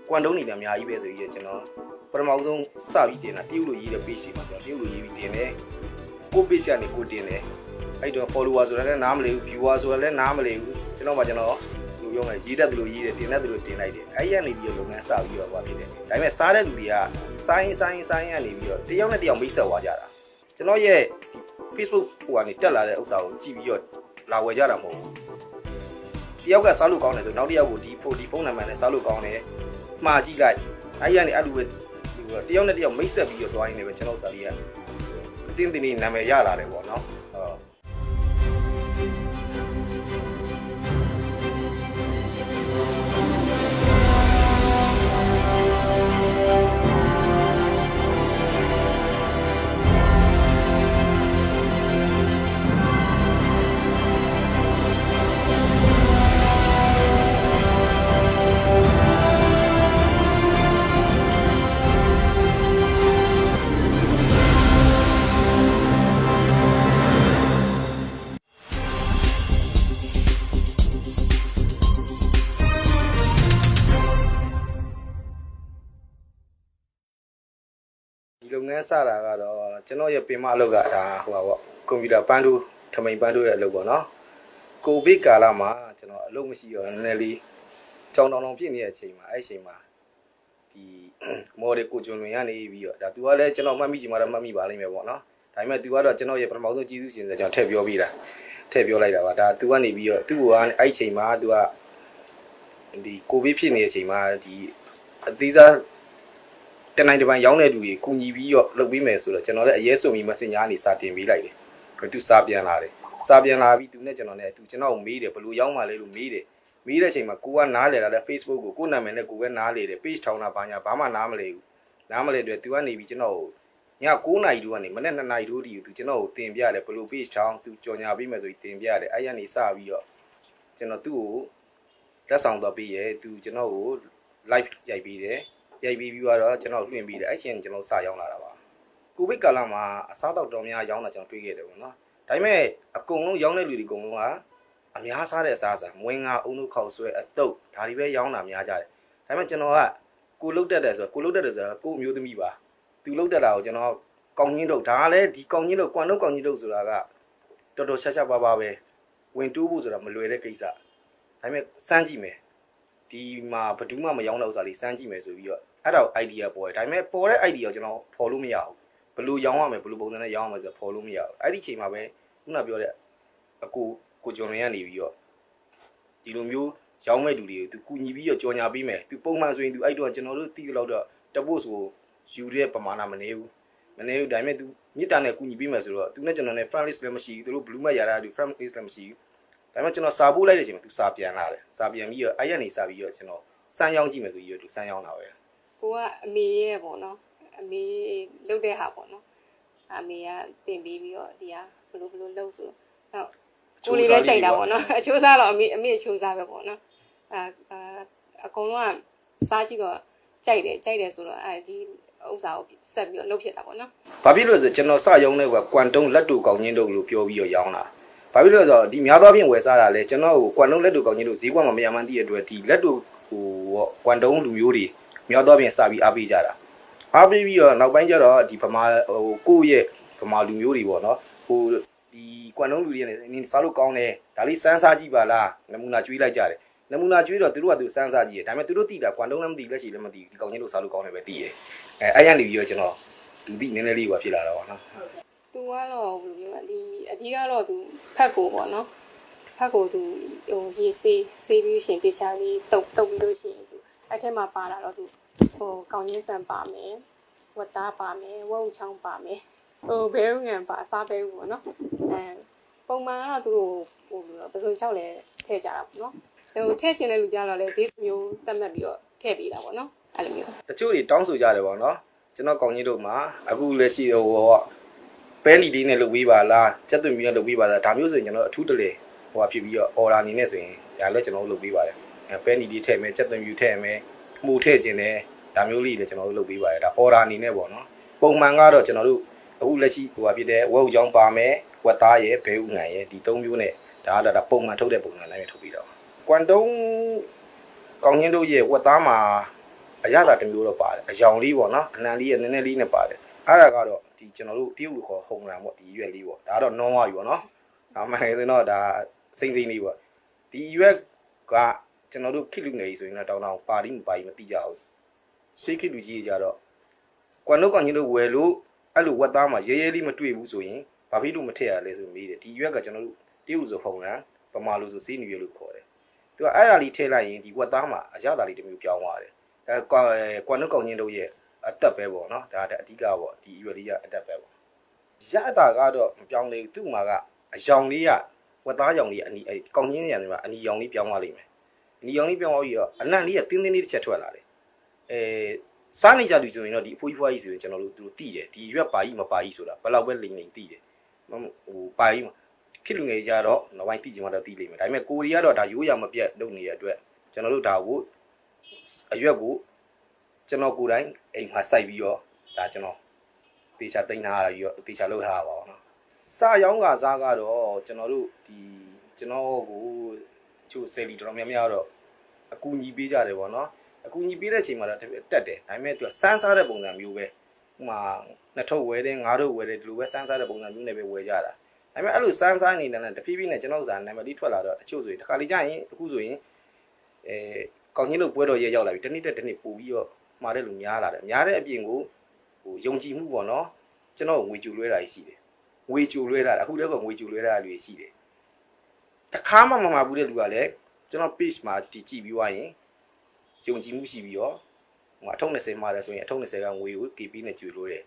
ကွမ်တုံးနေတယ်အများကြီးပဲဆိုပြီးကျွန်တော်ပထမဆုံးစပြီးတင်တာတရုတ်လိုရေးတဲ့ page မှာကျွန်တော်တရုတ်လိုရေးပြီးတင်တယ်ကို page ကနေကိုတင်တယ်အဲ့တော့ follower ဆိုတာလည်းနားမလည်ဘူး viewer ဆိုတာလည်းနားမလည်ဘူးကျွန်တော်လူရုံးမယ်ရေးတတ်တယ်လို့ရေးတယ်တင်တတ်တယ်လို့တင်လိုက်တယ်အဲ့ရနေပြီးလုပ်ငန်းစပြီးတော့ဖြစ်တယ်ဒါပေမဲ့စားတဲ့လူတွေကစိုင်းကနေပြီးတော့တယောက်နဲ့တယောက်မိတ်ဆက်သွားကြတာကျွန်တော်ရဲ့ Facebook ဟိုကနေတက်လာတဲ့ဥစ္စာကိုကြည့်ပြီးတော့လာဝယ်ကြတာမဟုတ်ဘူးတယောက်ကစားလို့ကောင်းတယ်ဆိုနောက်တစ်ယောက်ကိုဒီဖုန်းနံပါတ်နဲ့စားလို့ကောင်းတယ်မှားကြည့်လိုက်အဲ့ရနေအဲ့လိုပဲတယောက်နဲ့တယောက်မိတ်ဆက်ပြီးတော့တွားရင်းနေပဲကျွန်တော်စာလေးကအတင်းတင်းနာမည်ရလာတယ်ပေါ့နော်ဒီလုပ်ငန်းစတာကတော့ကျွန်တော်ရဲ့ပင်မအလုပ်ကဒါဟိုပါပေါ့ကွန်ပျူတာပန်းတို့ထမိန်ပန်းတို့ရဲ့အလုပ်ပေါ့နော်ကိုဗစ်ကာလမှာကျွန်တော်အလုပ်မရှိတော့နည်းနည်းလေးကြောင်တောင်ဖြစ်နေတဲ့အချိန်မှာအဲ့အချိန်မှာဒီမော်ဒယ်ကိုကျွန်းလွင်ရနေပြီးတော့ဒါသူကလည်းကျွန်တော်မှတ်မိချင်မှတော့မှတ်မိပါလိမ့်မယ်ပေါ့နော်ဒါပေမဲ့သူကတော့ကျွန်တော်ရဲ့ပထမဆုံးကျေးဇူးရှင်ဆိုကျွန်တော်ထည့်ပြောပြီးတာထည့်ပြောလိုက်တာပါဒါသူကနေပြီးတော့သူ့ကအဲ့အချိန်မှာသူကဒီကိုဗစ်ဖြစ်နေတဲ့အချိန်မှာဒီအသေးစားတနိုင်တပန်ရောင်းတဲ့လူတွေကူညီပြီးတော့လုပ်ပေးမယ်ဆိုတော့ကျွန်တော်လည်းအရေးစုံပြီး Messenger ကနေစာတင်ပေးလိုက်တယ်။သူစာပြန်လာတယ်။စာပြန်လာပြီးသူနဲ့ကျွန်တော်နဲ့ကျွန်တော်ကိုမေးတယ်ဘယ်လိုရောင်းမှလဲလို့မေးတယ်။မေးတဲ့အချိန်မှာကိုကနားလေလာတဲ့ Facebook ကိုနာမည်နဲ့ကိုပဲနားလေတယ် page ထောင်တာဘာညာဘာမှနားမလဲဘူး။နားမလဲတဲ့သူကနေပြီးကျွန်တော်ကိုည9နာရီတို့ကနေမနေ့2နာရီတို့ဒီသူကျွန်တော်ကိုတင်ပြတယ်ဘယ်လို page ထောင်သူကြော်ညာပေးမယ်ဆိုပြီးတင်ပြတယ်။အဲ့ရနေစပြီးတော့ကျွန်တော်သူ့ကိုလက်ဆောင်တော့ပေးရဲသူကျွန်တော်ကို live ရိုက်ပေးတယ်။ရိုက်ပြီးတော့ကျွန်တော်လွှင့်ပြီးတယ်အဲ့ချင်းကျွန်တော်စရောက်လာတာပါကိုဗစ်ကာလမှာအစားတောက်တော်များရောင်းတာကျွန်တော်တွေ့ခဲ့တယ်ပေါ့နော်ဒါပေမဲ့အကုန်လုံးရောင်းတဲ့လူတွေအကုန်လုံးကအများစားတဲ့အစားမွေးငါအုံတို့ခောက်ဆွဲအတုပ်ဒါတွေပဲရောင်းတာများကြတယ်ဒါပေမဲ့ကျွန်တော်ကကိုလုတ်တက်တယ်ဆိုတော့ကိုအမျိုးသမီးပါသူလုတ်တက်တာကိုကျွန်တော်ကောင်းချင်းတုပ်ဒါကလည်းဒီကောင်းချင်းတုပ်ကွမ်တုပ်ကောင်းချင်းတုပ်ဆိုတာကတော်တော်ရှာပါပဲဝင်တိုးဖို့ဆိုတာမလွယ်တဲ့ကိစ္စဒါပေမဲ့စမ်းကြည့်မယ်ဒီမှာဘယ်သူမှမရောင်းတဲ့ဥစ္စာလေးစမ်းကြည့်မယ်ဆိုပြီးတော့အဲ့ဒါ idea ပေါ်တယ်ဒါပေမဲ့ပေါ်တဲ့ idea ကိုကျွန်တော်ဖော်လို့မရဘူးဘယ်လိုရောင်းရမလဲဘယ်လိုပုံစံနဲ့ရောင်းရမလဲဆိုတော့ဖော်လို့မရဘူးအဲ့ဒီချိန်မှာပဲခုနပြောတဲ့အကိုကျော်လွင်ကနေပြီးတော့ဒီလိုမျိုးရောင်းမဲ့လူတွေကိုသူကူညီပြီးတော့ကြော်ညာပေးမယ်သူပုံမှန်ဆိုရင်သူအဲ့တော့ကျွန်တော်တို့တီးလို့တော့တပုတ်ဆိုယူတဲ့ပမာဏမနေဘူးဒါပေမဲ့သူမြစ်တာနဲ့ကူညီပေးမယ်ဆိုတော့သူနဲ့ကျွန်တော်နဲ့ friend list လည်းမရှိဘူးသူတို့ blue mat ရတာသူ friend list လည်းမရှိဘူးဒါပေမဲ့ကျွန်တော်စာပို့လိုက်တဲ့အချိန်မှာသူစာပြန်လာတယ်စာပြန်ပြီးတော့အဲ့ရနေစာပြီးတော့ကျွန်တော်စမ်းရောင်းကြည့်မယ်ဆိုပြီးတော့သူစမ်းရောင်းတာပဲကိုကအမေရဲ့ပေါ့နော်အမေလှုပ်တဲ့ဟာပေါ့နော်အမေကတင်ပြီးတော့ဒီဟာဘလို့လှုပ်ဆိုတော့ကိုလေးလည်းကြိုက်တာပေါ့နော်အချိုးစားတော့အမေအချိုးစားပဲပေါ့နော်အကုန်လုံးကစားကြည့်တော့ကြိုက်တယ်ဆိုတော့ဒီဥစ္စာကိုဆက်ပြီးတော့လှုပ်ဖြစ်တာပေါ့နော်ဘာဖြစ်လို့လဲဆိုကျွန်တော်စရောင်းတဲ့ကွမ်တုံးလက်တူကောင်းချင်းတို့လို့ပြောပြီးတော့ရောင်းတာဘာဖြစ်လို့လဲဆိုတော့ဒီများသောအားဖြင့်ဝယ်စားတာလဲကျွန်တော်ကိုကွမ်တုံးလက်တူကောင်းချင်းတို့ဈေးကွက်မှာမရမှန်းသိရတဲ့အတွက်ဒီလက်တူကွမ်တုံးလူမျိုးတွေမြောက်တော့ပြင်စပြီးအားပေးကြတာအားပေးပြီးတော့နောက်ပိုင်းကျတော့ဒီဗမာကိုယ့်ရဲ့ဗမာလူမျိုးတွေပေါ့နော်ဒီကွမ်တုံးလူတွေနဲ့စားလို့ကောင်းတယ်ဒါလေးစမ်းစားကြည့်ပါလားနမူနာကျွေးလိုက်ကြတယ်နမူနာကျွေးတော့သူတို့ကသူစမ်းစားကြည့်တယ်ဒါပေမဲ့သူတို့သိတာကွမ်တုံးလည်းမသိလက်ရှိလည်းမသိဒီကောင်းချင်းတို့စားလို့ကောင်းတယ်ပဲသိတယ်အဲ့ရနေပြီးတော့ကျွန်တော်လူသိနည်းနည်းလေးပါဖြစ်လာတော့နော်သူကတော့ဘယ်လိုပြောဒီအကြီးကတော့သူဖက်ကိုပေါ့နော်ဖက်ကိုသူရေဆေးပြီးရှင်တေချာလေးတုတ်ပြီးလို့ရှိရင်သူအဲ့ထဲမှာပါလာတော့သူကောင်းချင်းဆန်ပါမယ်ဝတ်သားပါမယ်ဝုတ်ချောင်းပါမယ်ဘဲငန်ပါစားပဲပေါ့နော်ပုံမှန်ကတော့သူတို့ပစုံချောက်လည်းထည့်ကြတာပေါ့နော်ထည့်ချင်တဲ့လူကြတော့လည်းဒီမျိုးတတ်မှတ်ပြီးတော့ထည့်ပေးတာပေါ့နော်အဲ့လိုမျိုးတချို့တွေတောင်းဆိုကြတယ်ပေါ့နော်ကျွန်တော်ကောင်းကြီးတို့မှာအခုလက်ရှိပဲလီလေးနဲ့လုပ်ပေးပါလားစက်သွင်းပြီးတော့လုပ်ပေးပါလားဒါမျိုးဆိုရင်ကျွန်တော်အထူးတလေဖြစ်ပြီးတော့ order အနေနဲ့ဆိုရင်ဒါလည်းကျွန်တော်တို့လုပ်ပေးပါတယ်ပဲလီလေးထည့်မယ်စက်သွင်းပြီးထည့်မယ်မှုထည့်ခြင်းနဲ့ဒါမျိုးလေးလည်းကျွန်တော်တို့လုပ်ပေးပါတယ်ဒါ order အနေနဲ့ပေါ့နော်ပုံမှန်ကတော့ကျွန်တော်တို့အခုလက်ရှိဖြစ်တဲ့ဝက်ဥချောင်းပါမယ်ဝက်သားရယ်ဘဲဥငံရယ်ဒီ၃မျိုးနဲ့ဒါပုံမှန်ထုတ်တဲ့ပုံစံတိုင်းပဲထုတ်ပြီးတော့ကွမ်တုံးကောင်းချင်းတို့ရဲ့ဝက်သားမှာ အရသာတစ်မျိုးတော့ပါတယ်အယောင်လေးပေါ့နော်အနံလေးရဲ့နည်းနည်းလေးနဲ့ပါတယ်အဲ့ဒါကတော့ဒီကျွန်တော်တို့တရုတ်လိုခေါ်ဟုံလန်ပေါ့ဒီရွက်လေးပေါ့ဒါကတော့နွားဝါပြီပေါ့နော်ဒါမှဆိုရင်တော့ဒါစိမ့်စိမ့်လေးပေါ့ဒီရွက်ကကျွန်တော်တို့ခိလူနေဆိုရင်တော့တောင်းတောင်းပါလိမပါလိမသိကြဘူးစိတ်ခိလူကြီးကြတော့ကွမ်တို့ကောင်ကြီးတို့ဝယ်လို့အဲ့လိုဝက်သားမှာရဲရဲလေးမတွေ့ဘူးဆိုရင်ဘာဖြစ်လို့မထည့်ရလဲဆိုမေးတယ်ဒီရွက်ကကျွန်တော်တို့တရုတ်ဆိုဟုံလန်ဗမာလိုဆိုစေးနီရွက်လို့ခေါ်တယ်သူကအဲ့ဒါလေးထည့်လိုက်ရင်ဒီဝက်သားမှာအရသာလေးတစ်မျိုးပြောင်းသွားတယ်ကွမ်တို့ကောင်ကြီးတို့ရဲ့အတက်ပဲပေါ့နော်ဒါအဓိကပေါ့ဒီရွက်လေးကအတက်ပဲပေါ့ရတာကတော့မပြောင်းလေသူ့မှာကအယောင်လေးကဝက်သားယောင်လေးအနီကောင်းချင်းနေရာမှာအနီယောင်လေးပြောင်းသွားလိမ့်မယ်အနီယောင်လေးပြောင်းသွားပြီးတော့အနံ့လေးကတင်းတင်းလေးတစ်ချက်ထွက်လာတယ်စားနေကြလူဆိုရင်တော့ဒီအဖိုးကြီးဖွားကြီးဆိုရင်ကျွန်တော်တို့သူတို့သိတယ်ဒီရွက်ပါကြီးမပါကြီးဆိုတာဘယ်လောက်ပဲလိမ့်လိမ့်သိတယ်ဟိုပါကြီးခစ်လူငယ်ကြတော့နောက်ပိုင်းသိချင်မှတော့သိလိမ့်မယ်ဒါပေမဲ့ကိုရီကတော့ဒါရိုးရမပြတ်လုပ်နေတဲ့အတွက်ကျွန်တော်တို့ဒါကိုအရွက်ကိုကျွန်တော်ကိုယ်တိုင်အိမ်မှာစိုက်ပြီးတော့ဒါကျွန်တော်တေချာတင်ထားရပြီးတော့တေချာလုပ်ထားတာပါဘောနော်စရောင်းကစားကတော့ကျွန်တော်တို့ဒီကျွန်တော်ကိုချို့ဆယ်လီတော်များများတော့အကူညီပေးကြတယ်ပေါ့နော်အကူညီပေးတဲ့အချိန်မှာတော့တက်တယ်ဒါပေမဲ့သူကစမ်းစားတဲ့ပုံစံမျိုးပဲဥမာနှစ်ထုပ်ဝယ်တယ်ငါးထုပ်ဝယ်တယ်ဒီလိုပဲစမ်းစားတဲ့ပုံစံမျိုးနဲ့ပဲဝယ်ကြတာဒါပေမဲ့အဲ့လိုစမ်းစားနေတဲ့နဲ့တဖြည်းဖြည်းနဲ့ကျွန်တော်စာနံပါတ်လေးထွက်လာတော့တချို့ဆိုရင်တစ်ခါလေးကြာရင်အခုဆိုရင်ကောင်းကြီးလို့ပွဲတော်ရဲရောက်လာပြီတစ်နေ့တက်တစ်နေ့ပို့ပြီးတော့မှားတဲ့လူများလာတယ်များတဲ့အပြင်ကိုဟိုယုံကြည်မှုပေါ့နော်ကျွန်တော်ငွေကြိုလွှဲတာရှိတယ်ငွေကြိုလွှဲတာအခုလည်းကငွေကြိုလွှဲတာလူရှိတယ်တခါမှမမှာဘူးတဲ့လူကလည်းကျွန်တော် page မှာတည်ကြည့်ပြီးွားရင်ယုံကြည်မှုရှိပြီးတော့ဟိုအထုံး20မှာလဲဆိုရင်အထုံး20ကငွေကို KP နဲ့ကြွေလို့တယ်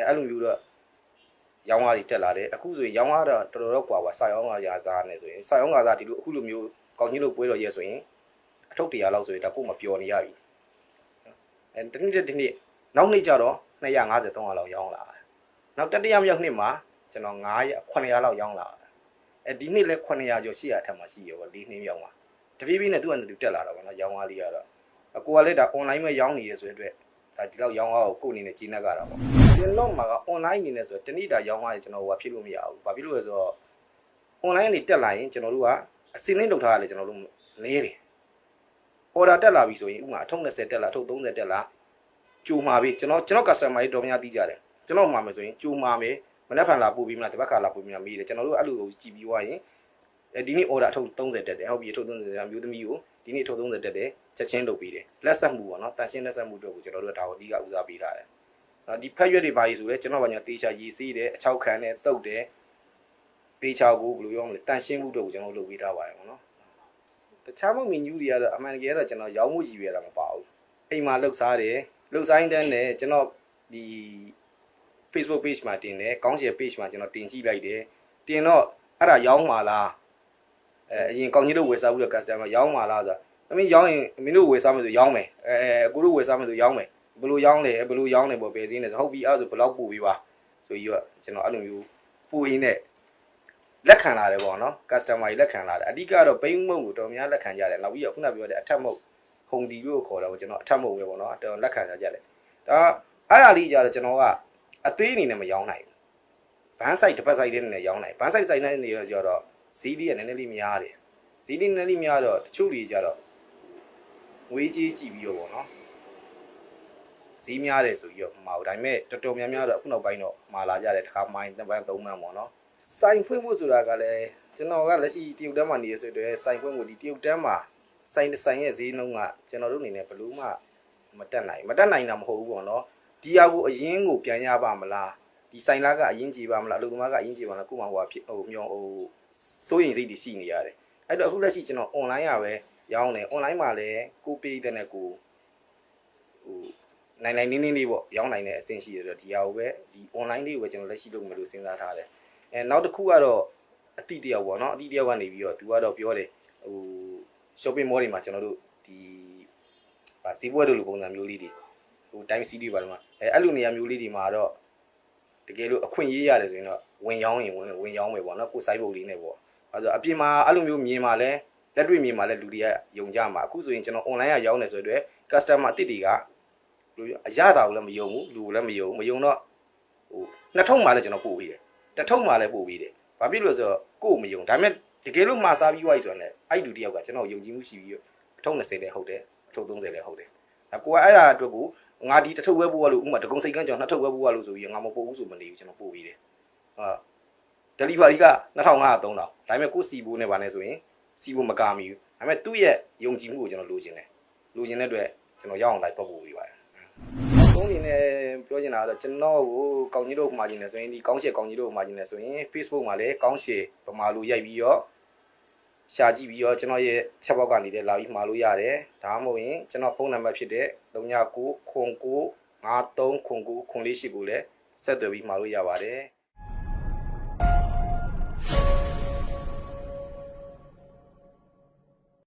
အဲ့လိုမျိုးတော့ရောင်းကားတွေတက်လာတယ်အခုဆိုရင်ရောင်းကားတော့တော်တော်ကွာပါစာရောင်းကားရာစားနေဆိုရင်စာရောင်းကားစားဒီလိုအခုလိုမျိုးကောင်းကြီးလို့ပွဲတော်ရဲဆိုရင်အထုပ်100လောက်ဆိုရင်ဒါကိုမပျော်နေရပြီတနေ့နောက်နေ့ကျတော့250 300လောက်ရောင်းလာတယ်နောက်တတိယမြောက်နှစ်မှာကျွန်တော်900လောက်ရောင်းလာတယ်ဒီနှစ်လဲ900ကျော်800ထက်မှရှိရော4နှစ်မြောက်မှာတပြေးပြေးနဲ့သူ့အနေနဲ့တက်လာတော့ဗောနော်ရောင်းကားလေးကတော့အကိုကလည်းဒါ online ပဲရောင်းနေရဆိုတဲ့အတွက်ဒါဒီလောက်ရောင်းကားကိုကိုယ်အနေနဲ့ကြီးနှက်ကြတာပေါ့ကျွန်တော်မှာက online အနေနဲ့ဆိုတော့တနေ့တာရောင်းကားရင်ကျွန်တော်ဟိုဖြစ်လို့မရဘူးဘာဖြစ်လို့လဲဆိုတော့ online နေတက်လာရင်ကျွန်တော်တို့ကအစင်းလင်းလုပ်ထားရတယ်ကျွန်တော်တို့နေတယ် order တက်လာပြီဆိုရင်ဥမာအထုပ်20တက်လာအထုပ်30တက်လာကြိုမှာပြီကျွန်တော် customer တွေတော်များသိကြတယ်ကျွန်တော်မှာမယ်ဆိုရင်ကြိုမှာမယ်မနေ့ဖန်လာပို့ပြီးမလားတပတ်ခါလာပို့ပြီးမလားမေးတယ်ကျွန်တော်တို့အဲ့လိုကိုကြည်ပြီးွားရင်ဒီနေ့ order အထုပ်30တက်တယ်ဟုတ်ပြီအထုပ်30တက်မျိုးသမီးကိုဒီနေ့အထုပ်30တက်တယ်ချက်ချင်းလုပ်ပြီးတယ်လက်ဆက်မှုပေါ့နော်တန်ရှင်းလက်ဆက်မှုတို့ကိုကျွန်တော်တို့ဒါကိုအဓိကဦးစားပေးထားတယ်ဒီဖက်ရွက်တွေပါကြီးဆိုလဲကျွန်တော်ဘာညာတေချာရေးစေးတယ်အချောက်ခံတယ်တုတ်တယ်ပေးချောက်ကိုဘယ်လိုပြောမလဲတန်ရှင်းမှုတို့ကိုကျွန်တော်လုပ်ပေးထားပါတယ်ပေါ့နော်တခြားမမီနူးတွေကတော့အမှန်တကယ်တော့ကျွန်တော်ရောင်းမှုကြီးပဲတာမပါဘူးအိမ်မှာလှုပ်ရှားတယ်လှုပ်ဆိုင်တဲ့နဲ့ကျွန်တော်ဒီ Facebook page မှာတင်တယ်ကောင်းချယ် page မှာကျွန်တော်တင်ကြည့်လိုက်တယ်တင်တော့အဲ့ဒါရောင်းမှာလားအရင်ကောင်းကြီးတို့ဝယ်စားဘူးတဲ့ customer ရောင်းမှာလားဆိုတာအမင်းရောင်းရင်မင်းတို့ဝယ်စားမယ်ဆိုရောင်းမယ်ကိုတို့ဝယ်စားမယ်ဆိုရောင်းမယ်ဘယ်လိုရောင်းလဲဘယ်လိုရောင်းလဲပေါ့ပဲစင်းနေဆိုဟုတ်ပြီအဲ့ဒါဆိုဘယ်လောက်ပို့ပေးပါဆိုပြီးတော့ကျွန်တော်အဲ့လိုမျိုးပို့ရင်းနဲ့လက်ခံလာတယ်ပေါ့နော် customer ကြီးလက်ခံလာတယ်အဓိကတော့ပိန်းမုံကိုတော်များလက်ခံကြတယ်နောက်ပြီးတော့ခုနပြောတဲ့အထက်မုံဟုံဒီလို့ခေါ်တာပေါ့ကျွန်တော်အထက်မုံပဲပေါ့နော်တော်လက်ခံကြတယ်ဒါအဲ့ဒါလေးကြတော့ကျွန်တော်ကအသေးအနေနဲ့မရောင်းနိုင်ဘူးဘန်းဆိုင်တစ်ပတ်ဆိုင်လေးနဲ့ရောင်းနိုင်ဘန်းဆိုင်ဆိုင်နဲ့နေတော့ကျတော့ဈေးလေးကနည်းနည်းလေးများတယ်ဈေးလေးနည်းနည်းလေးများတော့တချို့တွေကြတော့ငွေကြီးကြည့်ပြီးတော့ပေါ့နော်ဈေးများတယ်ဆိုပြီးတော့မှာဘူးဒါပေမဲ့တော်တော်များများတော့အခုနောက်ပိုင်းတော့မှာလာကြတယ်တစ်ခါမိုင်းတစ်ပတ်3မှန်းပေါ့နော်ဆိုင်ဖွင့်ဖို့ဆိုတာကလည်းကျွန်တော်ကလက်ရှိတရုတ်တန်းမှာနေရဆိုတော့ဆိုင်ဖွင့်ဖို့ဒီတရုတ်တန်းမှာဆိုင်ရဲ့ဈေးနှုန်းကကျွန်တော်တို့အနေနဲ့ဘလို့မှမတက်နိုင်တာမဟုတ်ဘူးပေါ့နော်ဒီဟာကိုအရင်ကိုပြန်ရပါမလားဒီဆိုင်လာကအရင်ကြည်ပါမလားအလုပ်သမားကအရင်ကြည်ပါမလားခုမှဟိုဖြစ်ဟိုမြောင်းဟိုစိုးရင်စိတ်တွေရှိနေရတယ်အဲ့တော့အခုလက်ရှိကျွန်တော် online ရပဲရောင်းတယ် online မှာလည်းကိုပေးတဲ့နဲ့ကိုဟိုနိုင်နင်းလေးပေါ့ရောင်းနိုင်တဲ့အဆင့်ရှိရတော့ဒီဟာကိုပဲဒီ online လေးကိုပဲကျွန်တော်လက်ရှိလုပ်မယ်လို့စဉ်းစားထားတယ်နောက်တစ်ခုကတော့အတိတယောက်ပေါ့နော်အတိတယောက်ကနေပြီးတော့သူကတော့ပြောတယ်ဟို shopping mall တွေမှာကျွန်တော်တို့ဒီဈေးပွဲတို့လိုပုံစံမျိုးလေးတွေဟို time CD ပါတော့အဲ့လိုနေရာမျိုးလေးတွေမှာတော့တကယ်လို့အခွင့်ရေးရတယ်ဆိုရင်တော့ဝင်ရောင်းရင်ဝင်ရောင်းမယ်ပေါ့နော်ကိုစိုက်ပုတ်လေးနဲ့ပေါ့အဲဆိုအပြင်မှာအဲ့လိုမျိုးမြင်မှာလဲလက်တွေ့မြင်မှာလဲလူတွေကယုံကြမှာအခုဆိုရင်ကျွန်တော် online ကရောင်းနေဆိုတော့ customer အတိတွေကအရတာကိုလည်းမယုံဘူးလူကိုလည်းမယုံတော့ဟိုနှစ်ထုံမှလည်းကျွန်တော်ပို့ပေးတယ်တစ်ထုံမှလည်းပို့ပေးတယ်ဘာဖြစ်လို့ဆိုတော့ကို့မယုံဒါပေမဲ့တကယ်လို့မှာစားပြီးွားပြီဆိုရင်လည်းအဲ့လူတယောက်ကကျွန်တော်ယုံကြည်မှုရှိပြီးအထုံး20လည်းဟုတ်တယ်အထုံး30လည်းဟုတ်တယ် ကိုကအဲ့ဒါအတွက်ကိုငါဒီတစ်ထုပ်ဝဲပို့ရလို့ဥမာတကုံစိတ်ကန်းကြောင့်နှစ်ထုပ်ဝဲပို့ရလို့ဆိုပြီးငါမပို့ဘူးဆိုမနေဘူးကျွန်တော်ပို့ပြီးတယ်ဒလီဗာရီက2500 3000ဒါပေမဲ့ကိုစီဘိုးနဲ့ဗာနဲ့ဆိုရင်စီဘိုးမကာမီဘူးဒါပေမဲ့သူ့ရဲ့ယုံကြည်မှုကိုကျွန်တော်လိုချင်တယ်လိုချင်တဲ့အတွက်ကျွန်တော်ရအောင်လိုက်ပတ်ပို့ပေးပါတယ်သုံးနေနဲ့ပြောချင်တာကတော့ကျွန်တော်ကိုကောင်းကြီးတို့မှာကျင်နေဆိုရင်ဒီကောင်းရှယ်ကောင်းကြီးတို့မှာကျင်နေဆိုရင် Facebook မှာလည်းကောင်းရှယ်ဗမာလိုရိုက်ပြီးတော့ရှာကြည့်ပြီးတော့ကျွန်တော်ရဲ့ချက်ပေါက်ကနေလည်းလာပြီးမှာလို့ရတယ်ဒါမှမဟုတ်ရင်ကျွန်တော်ဖုန်းနံပါတ်ဖြစ်တဲ့3999539948ကိုလည်းဆက်သွယ်ပြီးမှာလို့ရပါတယ်